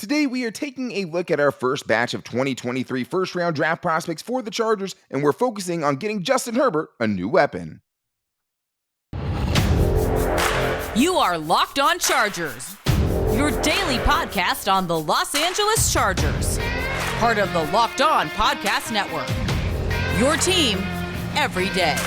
Today, we are taking a look at our first batch of 2023 first round draft prospects for the Chargers, and we're focusing on getting Justin Herbert a new weapon. You are Locked On Chargers, your daily podcast on the Los Angeles Chargers, part of the Locked On Podcast Network. Your team every day.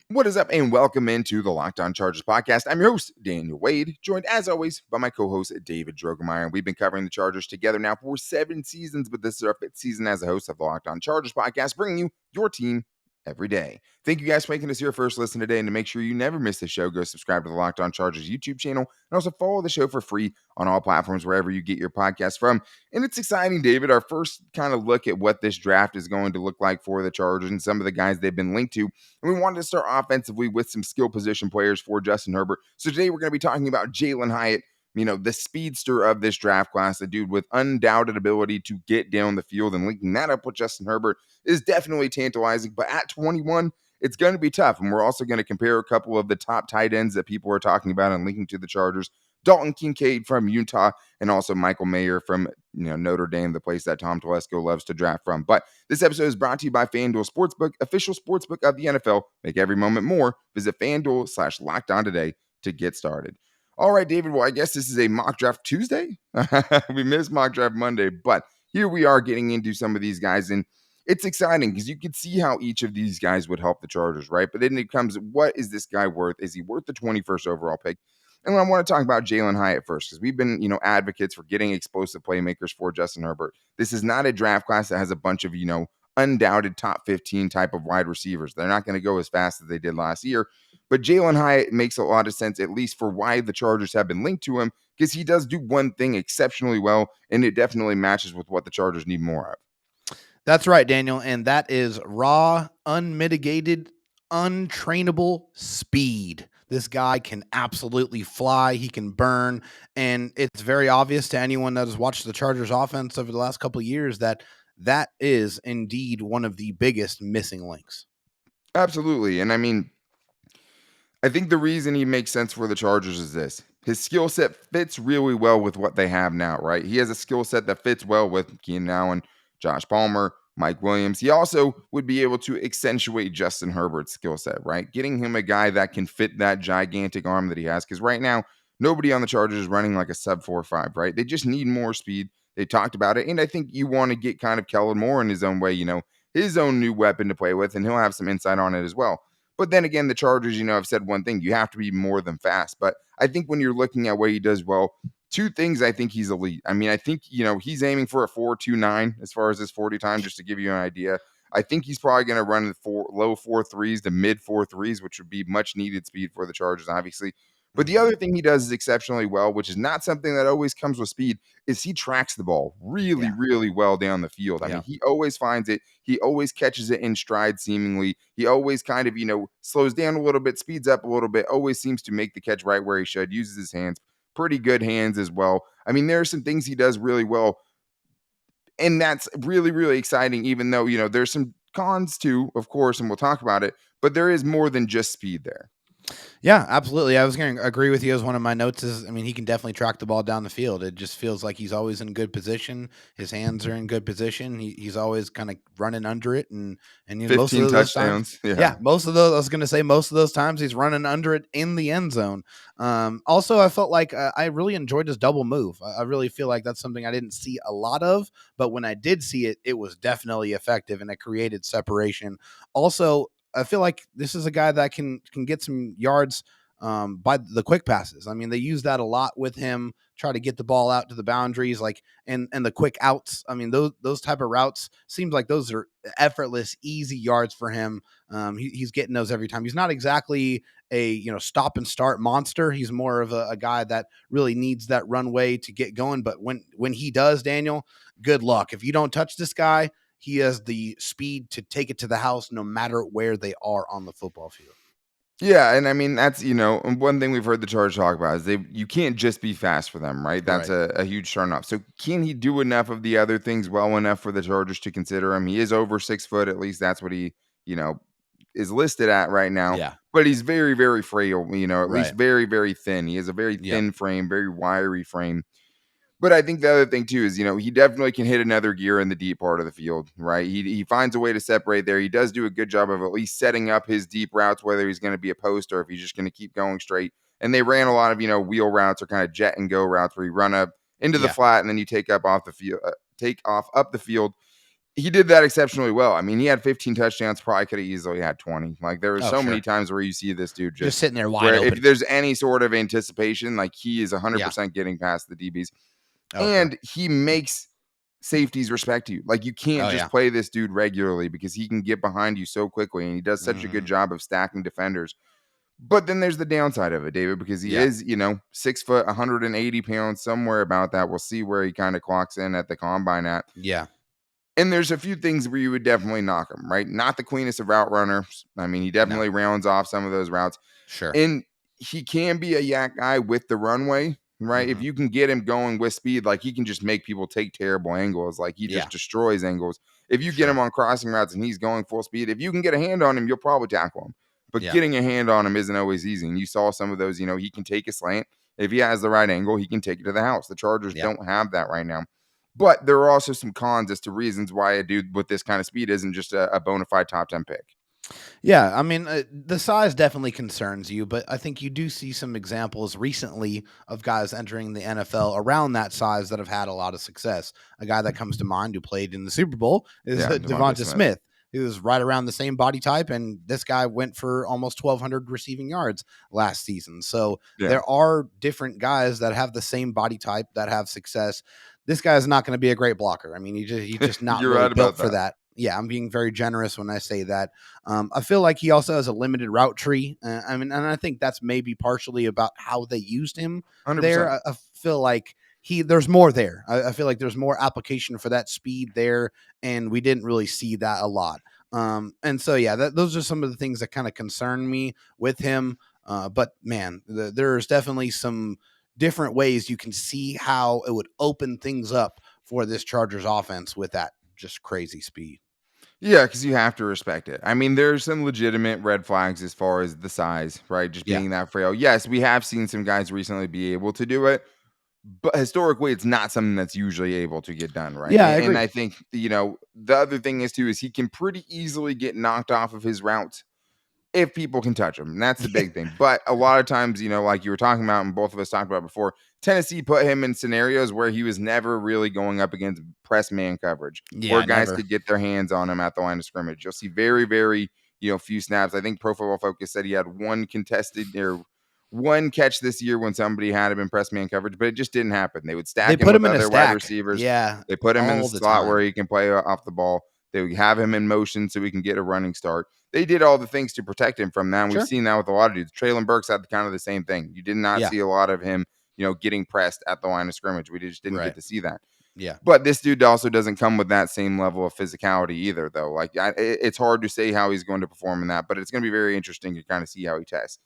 What is up, and welcome into the Locked On Chargers podcast. I'm your host, Daniel Wade, joined as always by my co-host, David Drogemeyer. We've been covering the Chargers together now for 7 seasons, but this is our 5th season as a host of the Locked On Chargers podcast, bringing you your team every day. Thank you guys for making us your first listen today, and to make sure you never miss the show, go subscribe to the Locked On Chargers YouTube channel, and also follow the show for free on all platforms wherever you get your podcasts from. And it's exciting, David, our first kind of look at what this draft is going to look like for the Chargers and some of the guys they've been linked to. And we wanted to start offensively with some skill position players for Justin Herbert. So today we're going to be talking about Jalin Hyatt, the speedster of this draft class, a dude with undoubted ability to get down the field, and linking that up with Justin Herbert is definitely tantalizing. But at 21, it's going to be tough. And we're also going to compare a couple of the top tight ends that people are talking about and linking to the Chargers. Dalton Kincaid from Utah, and also Michael Mayer from Notre Dame, the place that Tom Telesco loves to draft from. But this episode is brought to you by FanDuel Sportsbook, official sportsbook of the NFL. Make every moment more. Visit FanDuel/LockedOn today to get started. All right, David, well, I guess this is a mock draft Tuesday. We missed mock draft Monday, but here we are getting into some of these guys, and it's exciting because you can see how each of these guys would help the Chargers, right? But then it comes, what is this guy worth? Is he worth the 21st overall pick? And I want to talk about Jalin Hyatt first, because we've been, advocates for getting explosive playmakers for Justin Herbert. This is not a draft class that has a bunch of, undoubted top 15 type of wide receivers. They're not going to go as fast as they did last year. But Jalin Hyatt makes a lot of sense, at least for why the Chargers have been linked to him, because he does do one thing exceptionally well, and it definitely matches with what the Chargers need more of. That's right, Daniel, and that is raw, unmitigated, untrainable speed. This guy can absolutely fly. He can burn, and it's very obvious to anyone that has watched the Chargers offense over the last couple of years that is indeed one of the biggest missing links. Absolutely, and I think the reason he makes sense for the Chargers is this. His skill set fits really well with what they have now, right? He has a skill set that fits well with Keenan Allen, Josh Palmer, Mike Williams. He also would be able to accentuate Justin Herbert's skill set, right? Getting him a guy that can fit that gigantic arm that he has, because right now, nobody on the Chargers is running like a sub 4.5, right? They just need more speed. They talked about it, and I think you want to get kind of Kellen Moore in his own way, his own new weapon to play with, and he'll have some insight on it as well. But then again, the Chargers, have said one thing. You have to be more than fast. But I think when you're looking at what he does well, two things I think he's elite. I think, he's aiming for a 4.29 as far as his 40 time, just to give you an idea. I think he's probably going to run low 4.3s to mid 4.3s, which would be much needed speed for the Chargers, obviously. But the other thing he does is exceptionally well, which is not something that always comes with speed, is he tracks the ball really, really well down the field. I mean, he always finds it. He always catches it in stride, seemingly. He always kind of, slows down a little bit, speeds up a little bit, always seems to make the catch right where he should, uses his hands, pretty good hands as well. I mean, there are some things he does really well, and that's really, really exciting, even though, there's some cons too, of course, and we'll talk about it, but there is more than just speed there. Yeah, absolutely. I was going to agree with you. As one of my notes is, he can definitely track the ball down the field. It just feels like he's always in good position. His hands are in good position. He's always kind of running under it, and 15 most of those touchdowns. Times, most of those. I was going to say most of those times he's running under it in the end zone. Also, I felt like I really enjoyed his double move. I really feel like that's something I didn't see a lot of, but when I did see it, it was definitely effective and it created separation. Also, I feel like this is a guy that can get some yards by the quick passes. They use that a lot with him, try to get the ball out to the boundaries, and the quick outs. Those type of routes seems like those are effortless, easy yards for him. He's getting those every time. He's not exactly a stop and start monster. He's more of a guy that really needs that runway to get going. But when he does, Daniel, good luck. If you don't touch this guy, he has the speed to take it to the house no matter where they are on the football field. Yeah, and I mean that's and one thing we've heard the Chargers talk about is you can't just be fast for them, right? That's Right. a huge turn off. So can he do enough of the other things well enough for the Chargers to consider him? He is over 6 foot, at least that's what he you know is listed at right now. Yeah. But he's very very frail, at least Right. very very thin. He has a very Yep. thin frame, very wiry frame. But I think the other thing too is, he definitely can hit another gear in the deep part of the field, right? He finds a way to separate there. He does do a good job of at least setting up his deep routes, whether he's going to be a post or if he's just going to keep going straight. And they ran a lot of, wheel routes or kind of jet and go routes where you run up into the Yeah. flat and then you take up off the field, take off up the field. He did that exceptionally well. I mean, he had 15 touchdowns, probably could have easily had 20. Like there were Oh, so many sure. times where you see this dude Just just sitting there wide where if open. there's any sort of anticipation, like he is Yeah. 100% getting past the DBs. Oh, sure. And he makes safeties respect you. Like you can't Oh, just yeah. play this dude regularly because he can get behind you so quickly and he does such a good Mhm. job of stacking defenders. But then there's the downside of it, David, because he Yeah. is, 6 foot, 180 pounds, somewhere about that. We'll see where he kind of clocks in at the combine at. Yeah. And there's a few things where you would definitely knock him, right? Not the cleanest of route runners. I mean, he No. definitely rounds off some of those routes. Sure. And he can be a yak guy with the runway, right? If Mhm. you can get him going with speed, like he can just make people take terrible angles. Like he Yeah. just destroys angles. If you get him Sure. on crossing routes and he's going full speed, if you can get a hand on him, you'll probably tackle him. But Yeah. getting a hand on him isn't always easy. And you saw some of those, he can take a slant. If he has the right angle, he can take it to the house. The Chargers Yeah. don't have that right now. But there are also some cons as to reasons why a dude with this kind of speed isn't just a bona fide top 10 pick. Yeah, I mean, the size definitely concerns you, but I think you do see some examples recently of guys entering the NFL around that size that have had a lot of success. A guy that comes to mind who played in the Super Bowl is Yeah, Devontae Devonta Smith. Smith. He was right around the same body type, and this guy went for almost 1,200 receiving yards last season. So Yeah. there are different guys that have the same body type that have success. This guy is not going to be a great blocker. I mean, he's just not You're really right about built for that. that. Yeah, I'm being very generous when I say that. I feel like he also has a limited route tree. I mean, and I think that's maybe partially about how they used him 100%. there. I feel like there's more there. I feel like there's more application for that speed there, and we didn't really see that a lot. And so yeah, those are some of the things that kind of concern me with him. But man, there's definitely some different ways you can see how it would open things up for this Chargers offense with that just crazy speed. Yeah, because you have to respect it. I mean, there's some legitimate red flags as far as the size, right? Just Yeah. being that frail. Yes, we have seen some guys recently be able to do it, but historically, it's not something that's usually able to get done, right? Yeah, I And agree. I think, the other thing is too, is he can pretty easily get knocked off of his routes if people can touch him. And that's the big thing. But a lot of times, like you were talking about, and both of us talked about before, Tennessee put him in scenarios where he was never really going up against press man coverage, where Yeah, guys never. could get their hands on him at the line of scrimmage. You'll see very, very, few snaps. I think Pro Football Focus said he had one contested or one catch this year when somebody had him in press man coverage, but it just didn't happen. They would They stack him put with him in a other wide stack. receivers. Yeah, They put him in the all the slot where time. he can play off the ball. They would have him in motion so he can get a running start. They did all the things to protect him from that. And we've Sure. seen that with a lot of dudes. Traylon Burks had kind of the same thing. You did not Yeah. see a lot of him, getting pressed at the line of scrimmage. We just didn't Right. get to see that. Yeah. But this dude also doesn't come with that same level of physicality either, though. Like, it's hard to say how he's going to perform in that, but it's going to be very interesting to kind of see how he tests.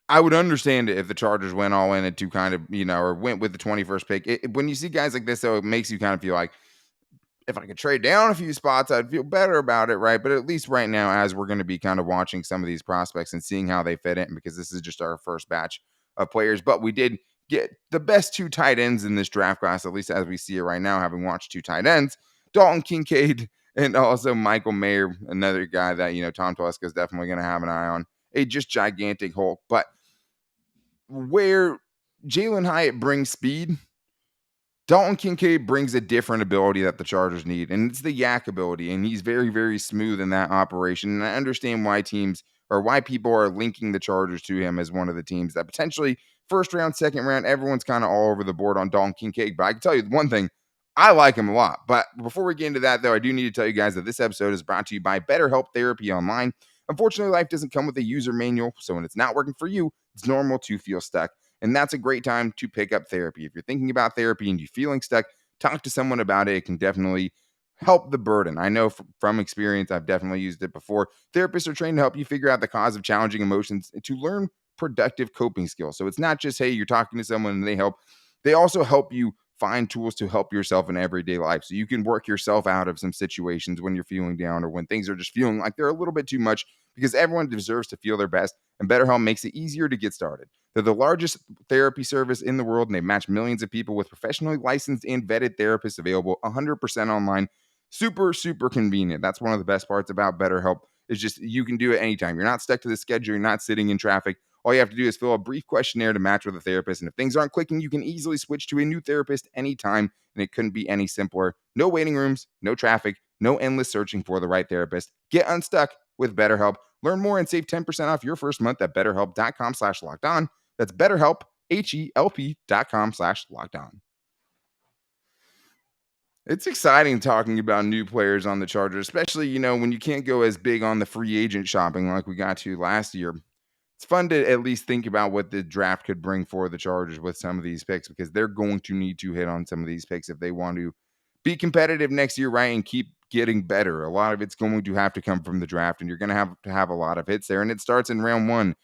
I would understand it if the Chargers went all in to kind of, or went with the 21st pick. When you see guys like this, though, it makes you kind of feel like, if I could trade down a few spots, I'd feel better about it, right? But at least right now, as we're going to be kind of watching some of these prospects and seeing how they fit in, because this is just our first batch of players. But we did get the best two tight ends in this draft class, at least as we see it right now, having watched two tight ends, Dalton Kincaid and also Michael Mayer, another guy that, Tom Telesco is definitely going to have an eye on. A just gigantic Hulk. But where Jalen Hyatt brings speed, Dalton Kincaid brings a different ability that the Chargers need, and it's the yak ability, and he's very, very smooth in that operation. And I understand why teams or why people are linking the Chargers to him as one of the teams that potentially first round, second round, everyone's kind of all over the board on Dalton Kincaid. But I can tell you one thing, I like him a lot. But before we get into that, though, I do need to tell you guys that this episode is brought to you by BetterHelp Therapy Online. Unfortunately, life doesn't come with a user manual, so when it's not working for you, it's normal to feel stuck. And that's a great time to pick up therapy. If you're thinking about therapy and you're feeling stuck, talk to someone about it. It can definitely help the burden. I know from experience, I've definitely used it before. Therapists are trained to help you figure out the cause of challenging emotions and to learn productive coping skills. So it's not just, hey, you're talking to someone and they help. They also help you find tools to help yourself in everyday life. So you can work yourself out of some situations when you're feeling down or when things are just feeling like they're a little bit too much, because everyone deserves to feel their best. And BetterHelp makes it easier to get started. They're the largest therapy service in the world, and they match millions of people with professionally licensed and vetted therapists available 100% online. Super, super convenient. That's one of the best parts about BetterHelp. Is just you can do it anytime. You're not stuck to the schedule. You're not sitting in traffic. All you have to do is fill a brief questionnaire to match with a therapist. And if things aren't clicking, you can easily switch to a new therapist anytime. And it couldn't be any simpler. No waiting rooms, no traffic, no endless searching for the right therapist. Get unstuck with BetterHelp. Learn more and save 10% off your first month at betterhelp.com/lockedon. That's BetterHelp, HELP.com/lockedon. It's exciting talking about new players on the Chargers, especially, when you can't go as big on the free agent shopping like we got to last year. It's fun to at least think about what the draft could bring for the Chargers with some of these picks, because they're going to need to hit on some of these picks if they want to be competitive next year, right? And keep getting better. A lot of it's going to have to come from the draft, and you're going to have a lot of hits there. And it starts in round one.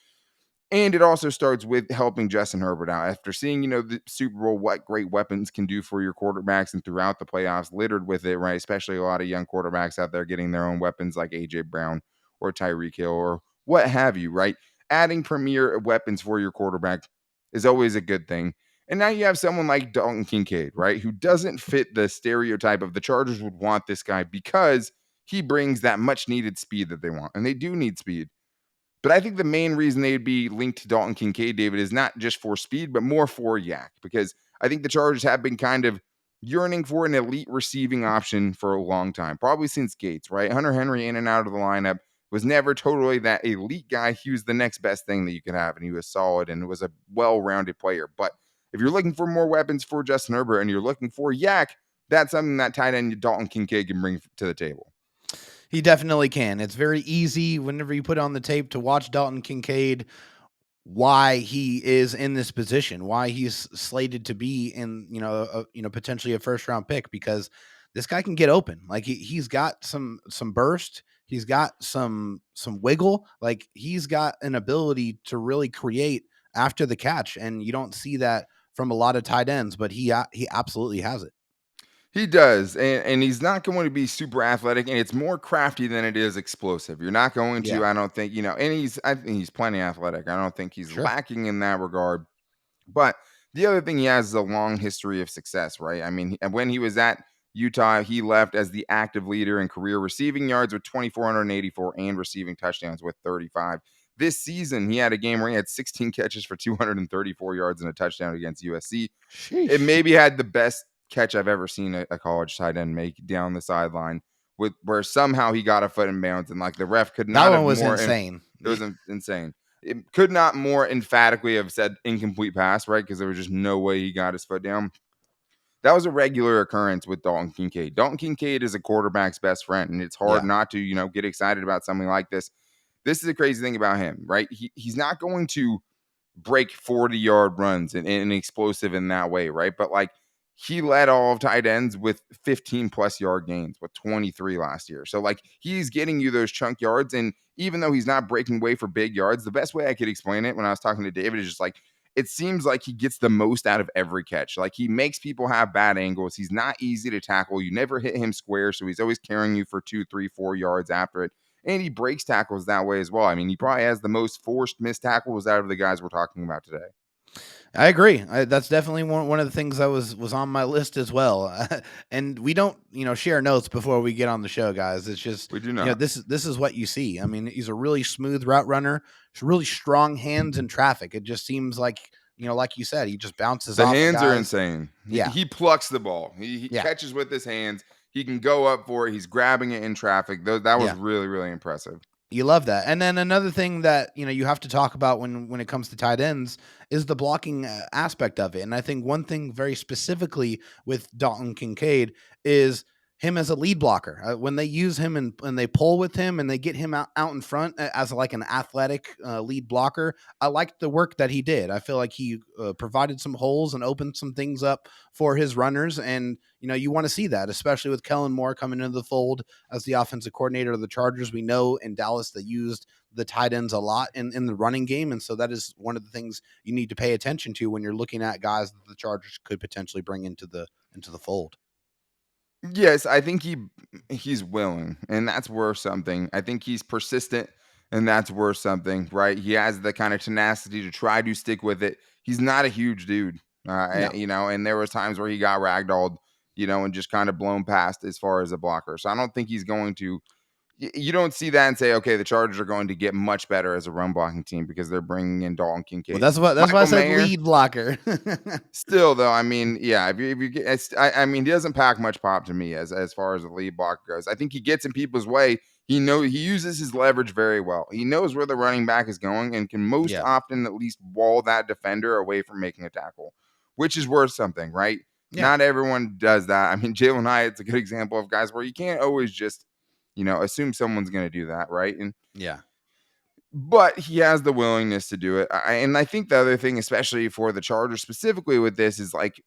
And it also starts with helping Justin Herbert out. After seeing, the Super Bowl, what great weapons can do for your quarterbacks, and throughout the playoffs, littered with it, right? Especially a lot of young quarterbacks out there getting their own weapons like A.J. Brown or Tyreek Hill or what have you, right? Adding premier weapons for your quarterback is always a good thing. And now you have someone like Dalton Kincaid, right? Who doesn't fit the stereotype of the Chargers would want this guy, because he brings that much needed speed that they want. And they do need speed. But I think the main reason they'd be linked to Dalton Kincaid, David, is not just for speed, but more for yak, because I think the Chargers have been kind of yearning for an elite receiving option for a long time, probably since Gates, right? Hunter Henry in and out of the lineup was never totally that elite guy. He was the next best thing that you could have, and he was solid and was a well-rounded player. But if you're looking for more weapons for Justin Herbert and you're looking for yak, that's something that tight end Dalton Kincaid can bring to the table. He definitely can. It's very easy whenever you put on the tape to watch Dalton Kincaid, why he is in this position, why he's slated to be in, potentially a first round pick, because this guy can get open. Like he's got some burst. He's got some wiggle. Like he's got an ability to really create after the catch. And you don't see that from a lot of tight ends, but he absolutely has it. He does, and he's not going to be super athletic, and it's more crafty than it is explosive. You're not going to, Yeah. I don't think, and I think he's plenty athletic. I don't think he's Sure. lacking in that regard. But the other thing he has is a long history of success, right? I mean, when he was at Utah, he left as the active leader in career receiving yards with 2,484 and receiving touchdowns with 35. This season, he had a game where he had 16 catches for 234 yards and a touchdown against USC. Sheesh. It maybe had the best catch I've ever seen a college tight end make down the sideline, with where somehow he got a foot in bounds, and like the ref could not That have one was more insane. it was insane. It could not more emphatically have said incomplete pass, right? Because there was just no way he got his foot down. That was a regular occurrence with Dalton Kincaid. Dalton Kincaid is a quarterback's best friend, and it's hard not to, get excited about something like this. This is the crazy thing about him, right? He's not going to break 40-yard runs and explosive in that way, right? But like he led all of tight ends with 15 plus yard gains with 23 last year. So like he's getting you those chunk yards. And even though he's not breaking away for big yards, the best way I could explain it when I was talking to David is just like, it seems like he gets the most out of every catch. Like he makes people have bad angles. He's not easy to tackle. You never hit him square. So he's always carrying you for 2, 3, 4 yards after it. And he breaks tackles that way as well. I mean, he probably has the most forced missed tackles out of the guys we're talking about today. I agree. That's definitely one of the things that was on my list as well. And we don't, share notes before we get on the show, guys. It's just, We do not. this is what you see. I mean, he's a really smooth route runner, really strong hands in traffic. It just seems like, like you said, he just bounces The off hands guys. are insane. Yeah. He plucks the ball. He catches with his hands. He can go up for it. He's grabbing it in traffic. That was really, really impressive. You love that. And then another thing that, you have to talk about when it comes to tight ends is the blocking aspect of it. And I think one thing very specifically with Dalton Kincaid is him as a lead blocker. When they use him and they pull with him and they get him out in front as like an athletic lead blocker, I liked the work that he did. I feel like he provided some holes and opened some things up for his runners. And, you want to see that, especially with Kellen Moore coming into the fold as the offensive coordinator of the Chargers. We know in Dallas they used the tight ends a lot in the running game. And so that is one of the things you need to pay attention to when you're looking at guys that the Chargers could potentially bring into the fold. Yes, I think he's willing, and that's worth something. I think he's persistent, and that's worth something, right? He has the kind of tenacity to try to stick with it. He's not a huge dude, No. and there was times where he got ragdolled, and just kind of blown past as far as a blocker. So I don't think he's going to. You don't see that and say, okay, the Chargers are going to get much better as a run blocking team because they're bringing in Dalton Kincaid. Well, that's why I said lead blocker. Still, though, I mean, yeah, if you get, I mean, he doesn't pack much pop to me as far as the lead block goes. I think he gets in people's way. He uses his leverage very well. He knows where the running back is going and can most often at least wall that defender away from making a tackle, which is worth something, right? Yeah. Not everyone does that. I mean, Jalen Hyatt's a good example of guys where you can't always just, assume someone's going to do that, right? And yeah. But he has the willingness to do it. And I think the other thing, especially for the Chargers specifically with this, is like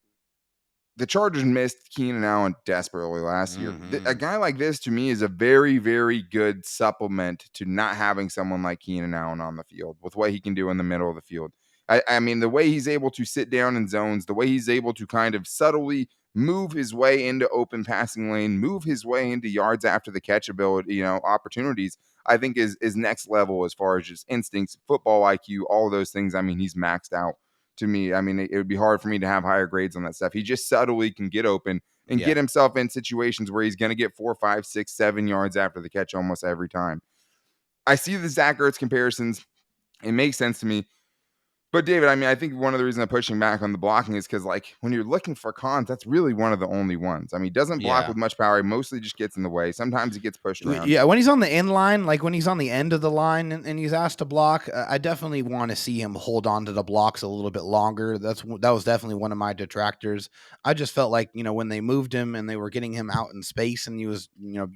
the Chargers missed Keenan Allen desperately last year. A guy like this, to me, is a very, very good supplement to not having someone like Keenan Allen on the field with what he can do in the middle of the field. I mean, the way he's able to sit down in zones, the way he's able to kind of subtly move his way into open passing lane, move his way into yards after the catch ability, opportunities, I think is next level as far as just instincts, football IQ, all of those things. I mean, he's maxed out to me. I mean, it would be hard for me to have higher grades on that stuff. He just subtly can get open and get himself in situations where he's going to get 4, 5, 6, 7 yards after the catch almost every time. I see the Zach Ertz comparisons. It makes sense to me. But David, I mean, I think one of the reasons I'm pushing back on the blocking is because, like, when you're looking for cons, that's really one of the only ones. I mean, he doesn't block with much power. He mostly just gets in the way. Sometimes he gets pushed around. Yeah, when he's on the end line, like when he's on the end of the line and he's asked to block, I definitely want to see him hold on to the blocks a little bit longer. That was definitely one of my detractors. I just felt like, when they moved him and they were getting him out in space and he was,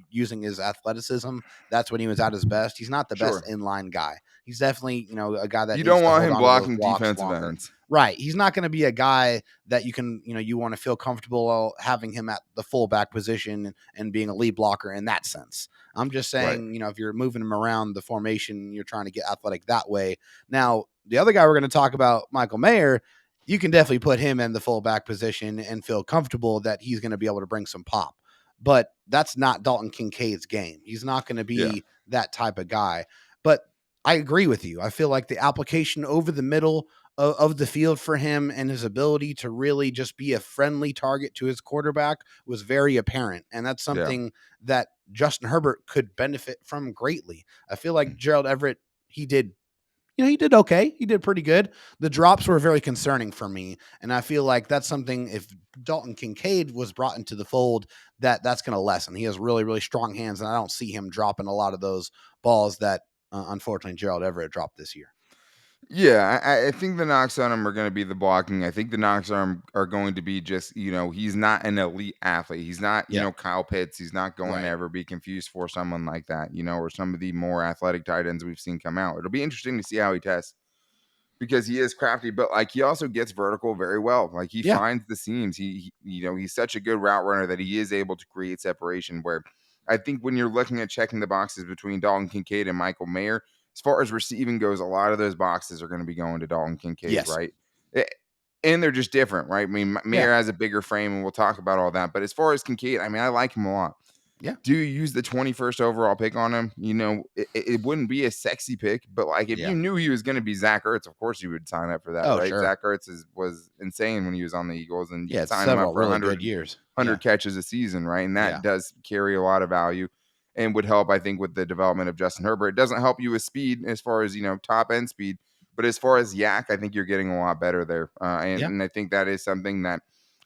using his athleticism, that's when he was at his best. He's not the best inline guy. He's definitely, a guy that you don't want him blocking defensive ends. Right. He's not going to be a guy that you can, you want to feel comfortable having him at the fullback position and being a lead blocker in that sense. I'm just saying, if you're moving him around the formation, you're trying to get athletic that way. Now, the other guy we're going to talk about, Michael Mayer, you can definitely put him in the fullback position and feel comfortable that he's going to be able to bring some pop. But that's not Dalton Kincaid's game. He's not going to be that type of guy. But I agree with you. I feel like the application over the middle of the field for him and his ability to really just be a friendly target to his quarterback was very apparent. And that's something that Justin Herbert could benefit from greatly. I feel like Gerald Everett, he did okay. He did pretty good. The drops were very concerning for me. And I feel like that's something, if Dalton Kincaid was brought into the fold, that's going to lessen. He has really, really strong hands, and I don't see him dropping a lot of those balls that unfortunately Gerald Everett dropped this year. Yeah, I think the knocks on him are going to be the blocking. I think the knocks on him are going to be just, he's not an elite athlete. He's not, Kyle Pitts. He's not going to ever be confused for someone like that, or some of the more athletic tight ends we've seen come out. It'll be interesting to see how he tests because he is crafty, but like he also gets vertical very well. Like he finds the seams. He's such a good route runner that he is able to create separation where I think when you're looking at checking the boxes between Dalton Kincaid and Michael Mayer, as far as receiving goes, a lot of those boxes are going to be going to Dalton Kincaid, right? And they're just different, right? I mean, Mayer has a bigger frame, and we'll talk about all that. But as far as Kincaid, I mean, I like him a lot. Yeah. Do you use the 21st overall pick on him? It wouldn't be a sexy pick, but like if you knew he was going to be Zach Ertz, of course you would sign up for that, right? Sure. Zach Ertz was insane when he was on the Eagles, and you sign him up for 100 years, 100 catches a season, right? And that does carry a lot of value and would help, I think, with the development of Justin Herbert. It doesn't help you with speed as far as, top end speed, but as far as yak, I think you're getting a lot better there. And I think that is something that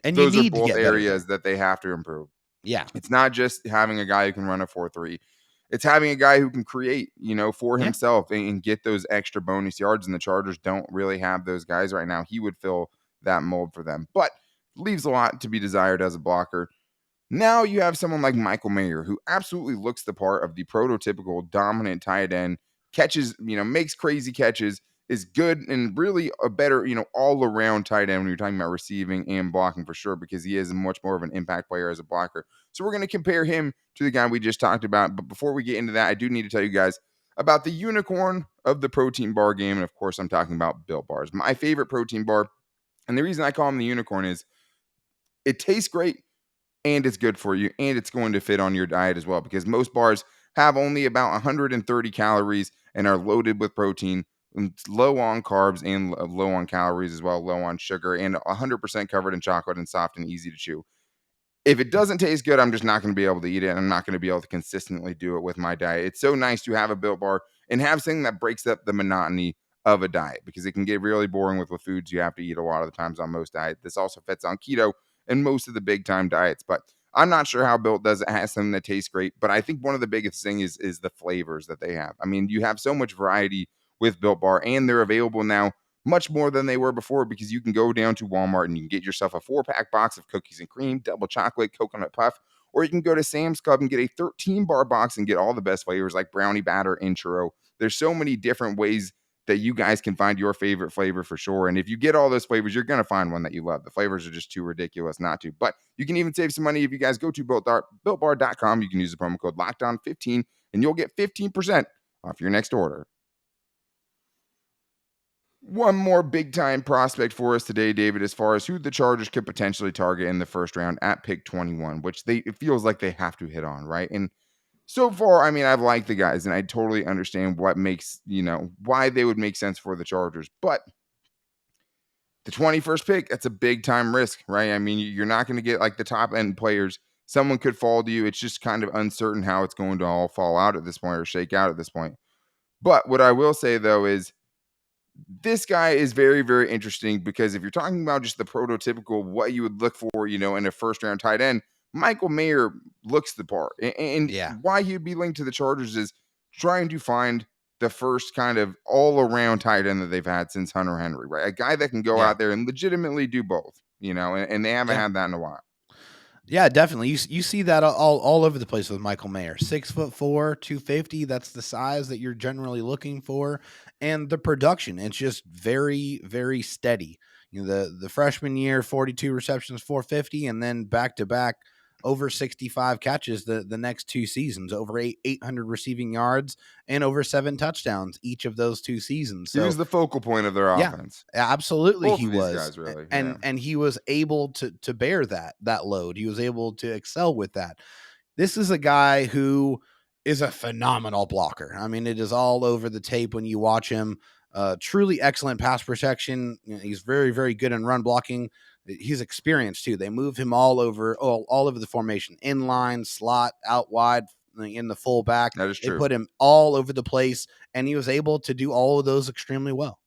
those are both areas that they have to improve. Yeah. It's not just having a guy who can run a 4.3. It's having a guy who can create, for himself and get those extra bonus yards. And the Chargers don't really have those guys right now. He would fill that mold for them, but leaves a lot to be desired as a blocker. Now you have someone like Michael Mayer, who absolutely looks the part of the prototypical dominant tight end, catches, makes crazy catches, is good and really a better, all around tight end when you're talking about receiving and blocking for sure, because he is much more of an impact player as a blocker. So we're going to compare him to the guy we just talked about. But before we get into that, I do need to tell you guys about the unicorn of the protein bar game. And of course, I'm talking about Built Bars, my favorite protein bar. And the reason I call him the unicorn is it tastes great and it's good for you and it's going to fit on your diet as well, because most bars have only about 130 calories and are loaded with protein, and low on carbs and low on calories as well, low on sugar, and 100% covered in chocolate and soft and easy to chew. If it doesn't taste good, I'm just not going to be able to eat it. And I'm not going to be able to consistently do it with my diet. It's so nice to have a Built Bar and have something that breaks up the monotony of a diet, because it can get really boring with the foods you have to eat a lot of the times on most diets. This also fits on keto and most of the big time diets. But I'm not sure how Built does it. It has something that tastes great. But I think one of the biggest things is the flavors that they have. I mean, you have so much variety with Built Bar, and they're available now much more than they were before, because you can go down to Walmart and you can get yourself a 4-pack box of cookies and cream, double chocolate, coconut puff, or you can go to Sam's Club and get a 13-bar box and get all the best flavors like brownie batter and churro. There's so many different ways that you guys can find your favorite flavor for sure. And if you get all those flavors, you're going to find one that you love. The flavors are just too ridiculous not to. But you can even save some money if you guys go to BuiltBar.com. You can use the promo code LOCKEDON15 and you'll get 15% off your next order. One more big time prospect for us today, David, as far as who the Chargers could potentially target in the first round at pick 21, which it feels like they have to hit on, right? And so far, I mean, I've liked the guys and I totally understand what makes, why they would make sense for the Chargers. But the 21st pick, that's a big time risk, right? I mean, you're not going to get like the top end players. Someone could fall to you. It's just kind of uncertain how it's going to all fall out at this point or shake out at this point. But what I will say, though, is this guy is very, very interesting, because if you're talking about just the prototypical what you would look for, in a first round tight end, Michael Mayer looks the part. And Yeah. why he'd be linked to the Chargers is trying to find the first kind of all around tight end that they've had since Hunter Henry, right? A guy that can go Yeah. out there and legitimately do both, and they haven't Yeah. had that in a while. Yeah, definitely. You see that all over the place with Michael Mayer. 6'4", 250. That's the size that you're generally looking for, and the production. It's just very, very steady. The freshman year, 42 receptions, 450, and then back to back over 65 catches the next two seasons, over 800 receiving yards and over 7 touchdowns each of those 2 seasons. He So was the focal point of their yeah, offense. absolutely Both he of these was. guys, really. And Yeah. and he was able to bear that load. He was able to excel with that. This is a guy who is a phenomenal blocker. I mean, it is all over the tape when you watch him. Truly excellent pass protection. He's very, very good in run blocking. He's experienced too. They move him all over the formation, inline, slot, out wide, in the fullback. That is They true. put him all over the place, and he was able to do all of those extremely well.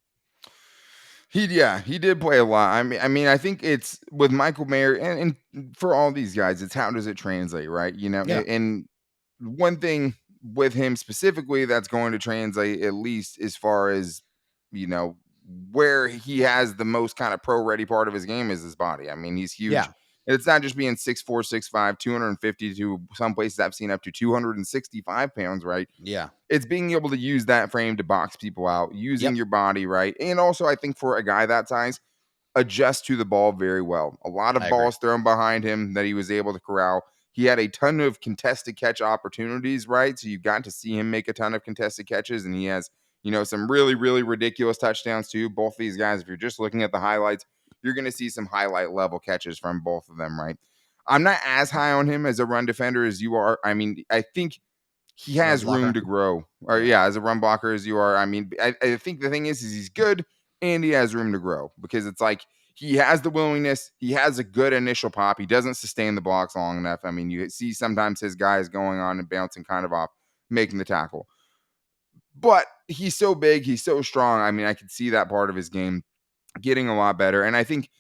He did play a lot. I think it's with Michael Mayer and for all these guys, it's how does it translate, right? Yeah. And one thing with him specifically that's going to translate, at least as far as, you know, where he has the most kind of pro ready part of his game is his body. I mean, he's huge. Yeah. And it's not just being 6'4", 6'5", 250 to some places I've seen up to 265 pounds, right? Yeah. It's being able to use that frame to box people out, using Yep. your body, right? And also, I think for a guy that size, adjust to the ball very well. A lot of I agree. balls thrown behind him that he was able to corral. He had a ton of contested catch opportunities, right? So you got to see him make a ton of contested catches, and he has, some really, really ridiculous touchdowns too. Both these guys, if you're just looking at the highlights, you're going to see some highlight level catches from both of them, right? I'm not as high on him as a run defender as you are. I mean, I think he Run has room blocker. to grow. Or as a run blocker as you are. I mean, I think the thing is he's good and he has room to grow, because it's like he has the willingness. He has a good initial pop. He doesn't sustain the blocks long enough. I mean, you see sometimes his guys going on and bouncing kind of off, making the tackle. But he's so big. He's so strong. I mean, I could see that part of his game getting a lot better. And I think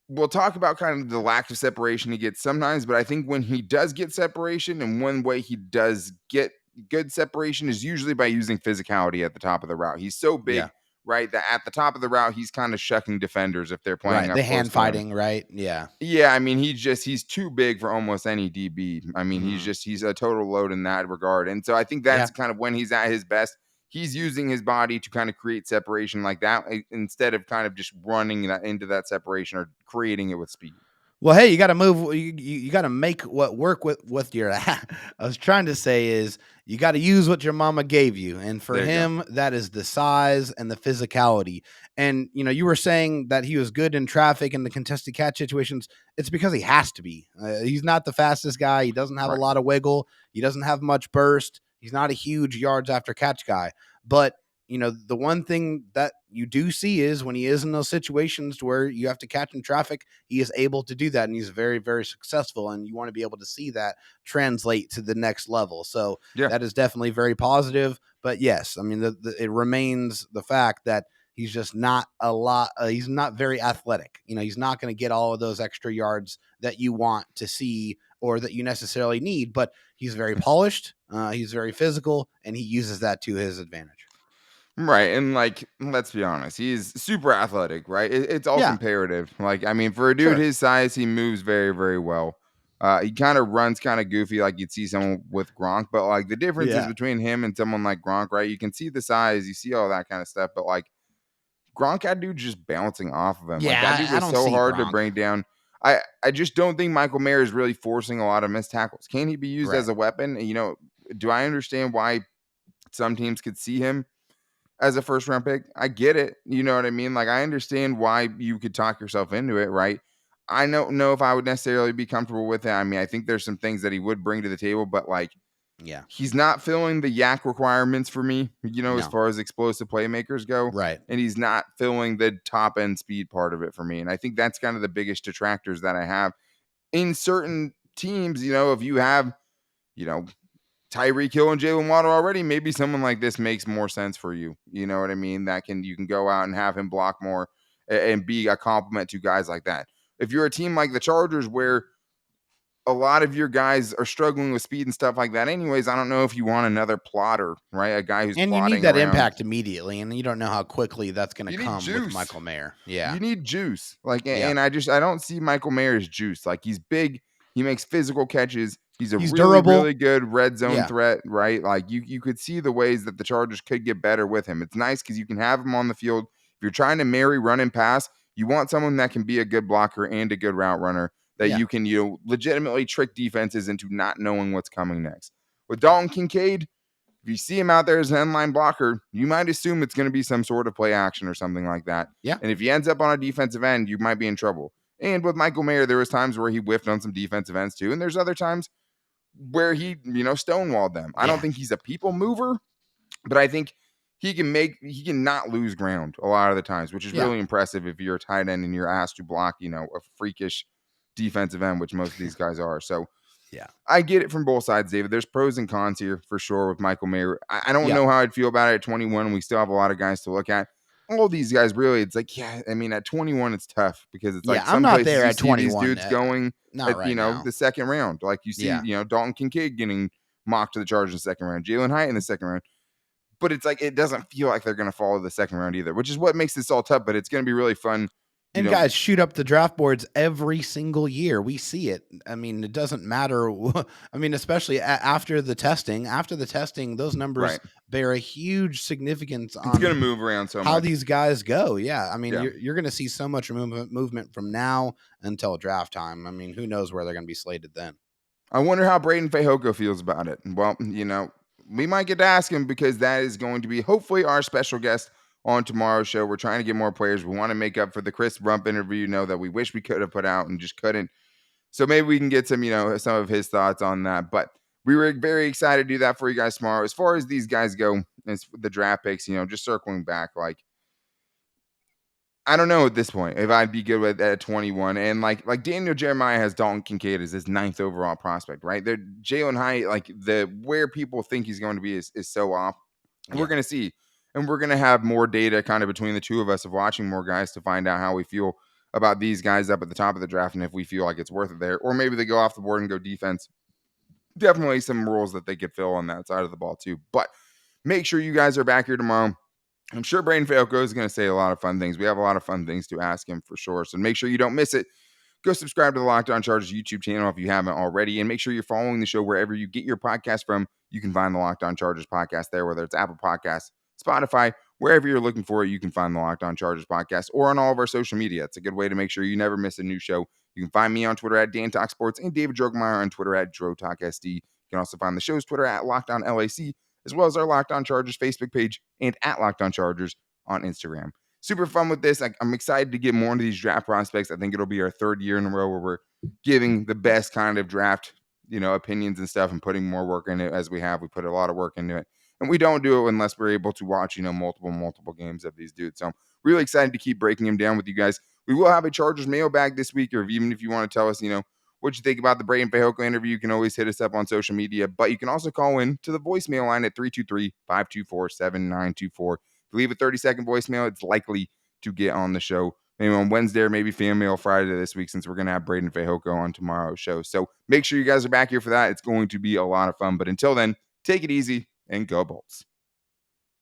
we'll talk about kind of the lack of separation he gets sometimes, but I think when he does get separation, and one way he does get good separation is usually by using physicality at the top of the route. He's so big, Yeah. right? That at the top of the route, he's kind of shucking defenders if they're playing Right. up The close hand to him. fighting, right? Yeah. Yeah, I mean, he's too big for almost any DB. I mean, Mhm. he's a total load in that regard. And so I think Yeah. that's kind of when he's at his best. He's using his body to kind of create separation like that instead of kind of just running that into that separation or creating it with speed. Well, hey, you got to move. You got to make what work with your. I was trying to say is you got to use what your mama gave you, and for There you go. him, that is the size and the physicality. And you were saying that he was good in traffic and the contested catch situations. It's because he has to be. He's not the fastest guy. He doesn't have a Right. lot of wiggle. He doesn't have much burst. He's not a huge yards after catch guy, but the one thing that you do see is when he is in those situations where you have to catch in traffic, he is able to do that. And he's very, very successful. And you want to be able to see that translate to the next level. So Yeah. that is definitely very positive. But yes, I mean, it remains the fact that he's just not he's not very athletic. He's not going to get all of those extra yards that you want to see or that you necessarily need, but he's very polished. He's very physical, and he uses that to his advantage. Right. And like, let's be honest, he's super athletic, right? It's all Yeah, comparative. Like, I mean, for a dude sure. his size, he moves very, very well. He kind of runs kind of goofy, like you'd see someone with Gronk, but like the differences Yeah. between him and someone like Gronk, right? You can see the size, you see all that kind of stuff, but like Gronk had dude just bouncing off of him. Like that dude Yeah, I was don't so see hard to Gronk. bring down. I just don't think Michael Mayer is really forcing a lot of missed tackles. Can he be used Right. as a weapon? Do I understand why some teams could see him as a first round pick? I get it. You know what I mean? Like, I understand why you could talk yourself into it, right? I don't know if I would necessarily be comfortable with it. I mean, I think there's some things that he would bring to the table, but like, Yeah. he's not filling the yak requirements for me, as No. far as explosive playmakers go. Right. And he's not filling the top end speed part of it for me. And I think that's kind of the biggest detractors that I have in certain teams. If you have, you know, Tyreek Hill and Jalen Waddle already, maybe someone like this makes more sense for you. You know what I mean? You can go out and have him block more and be a compliment to guys like that. If you're a team like the Chargers where a lot of your guys are struggling with speed and stuff like that anyways, I don't know if you want another plotter, right? A guy who's And you need plotting that around. impact immediately, and you don't know how quickly that's going to You need come with juice. Michael Mayer. Yeah. You need juice. Like, Yeah. and I don't see Michael Mayer's juice. Like, he's big, he makes physical catches. He's a He's really, durable. really good red zone Yeah. threat, right? Like, you could see the ways that the Chargers could get better with him. It's nice because you can have him on the field. If you're trying to marry run and pass, you want someone that can be a good blocker and a good route runner that Yeah. you can, legitimately trick defenses into not knowing what's coming next. With Yeah. Dalton Kincaid, if you see him out there as an end line blocker, you might assume it's going to be some sort of play action or something like that. Yeah. And if he ends up on a defensive end, you might be in trouble. And with Michael Mayer, there was times where he whiffed on some defensive ends too. And there's other times where he, stonewalled them. I don't Yeah. think he's a people mover, but I think he can not lose ground a lot of the times, which is Yeah. really impressive if you're a tight end and you're asked to block, a freakish defensive end, which most of these guys are. So Yeah. I get it from both sides, David. There's pros and cons here for sure with Michael Mayer. I don't Yeah. know how I'd feel about it at 21. We still have a lot of guys to look at. All these guys, really, it's like, yeah, I mean, at 21, it's tough because it's Yeah. like I'm some not places there you at see these 21. dudes going Not at, right now. the second round. Like you see, Yeah. Dalton Kincaid getting mocked to the Chargers in the second round, Jalin Hyatt in the second round. But it's like, it doesn't feel like they're going to follow the second round either, which is what makes this all tough. But it's going to be really fun. And guys shoot up the draft boards every single year. We see it. I mean, it doesn't matter. I mean, especially after the testing. After the testing, those numbers Right. bear a huge significance It's going to on move around so how much. these guys go. Yeah. I mean, Yeah. you're going to see so much movement from now until draft time. I mean, who knows where they're going to be slated then. I wonder how Braden Fehoko feels about it. Well, we might get to ask him because that is going to be hopefully our special guest on tomorrow's show. We're trying to get more players. We want to make up for the Chris Rump interview, that we wish we could have put out and just couldn't. So maybe we can get some, some of his thoughts on that. But we were very excited to do that for you guys tomorrow. As far as these guys go, as the draft picks, just circling back, like, I don't know at this point if I'd be good with at 21. And like Daniel Jeremiah has Dalton Kincaid as his 9th overall prospect, right? They're Jalen Hyatt, like where people think he's going to be is so off. And we're gonna see. And we're gonna have more data kind of between the two of us of watching more guys to find out how we feel about these guys up at the top of the draft and if we feel like it's worth it there. Or maybe they go off the board and go defense. Definitely some roles that they could fill on that side of the ball too. But make sure you guys are back here tomorrow. I'm sure Braden Fayoko is going to say a lot of fun things. We have a lot of fun things to ask him for sure. So make sure you don't miss it. Go subscribe to the Locked On Chargers YouTube channel if you haven't already, and make sure you're following the show wherever you get your podcast from. You can find the Locked On Chargers podcast there, whether it's Apple Podcasts, Spotify, wherever you're looking for it, you can find the Locked On Chargers podcast, or on all of our social media. It's a good way to make sure you never miss a new show. You can find me on Twitter at Dan Talk Sports and David Drogemeyer on Twitter at DroTalkSD. You can also find the show's Twitter at Locked On LAC, as well as our Locked On Chargers Facebook page and at Locked On Chargers on Instagram. Super fun with this. I'm excited to get more into these draft prospects. I think it'll be our third year in a row where we're giving the best kind of draft, opinions and stuff and putting more work into it as we have. We put a lot of work into it. And we don't do it unless we're able to watch, multiple games of these dudes. So I'm really excited to keep breaking them down with you guys. We will have a Chargers mailbag this week, or even if you want to tell us, what you think about the Braden Fayoko interview, you can always hit us up on social media. But you can also call in to the voicemail line at 323-524-7924. Leave a 30-second voicemail, it's likely to get on the show maybe on Wednesday or maybe Fan Mail Friday this week, since we're going to have Braden Fayoko on tomorrow's show. So make sure you guys are back here for that. It's going to be a lot of fun. But until then, take it easy and go Bolts.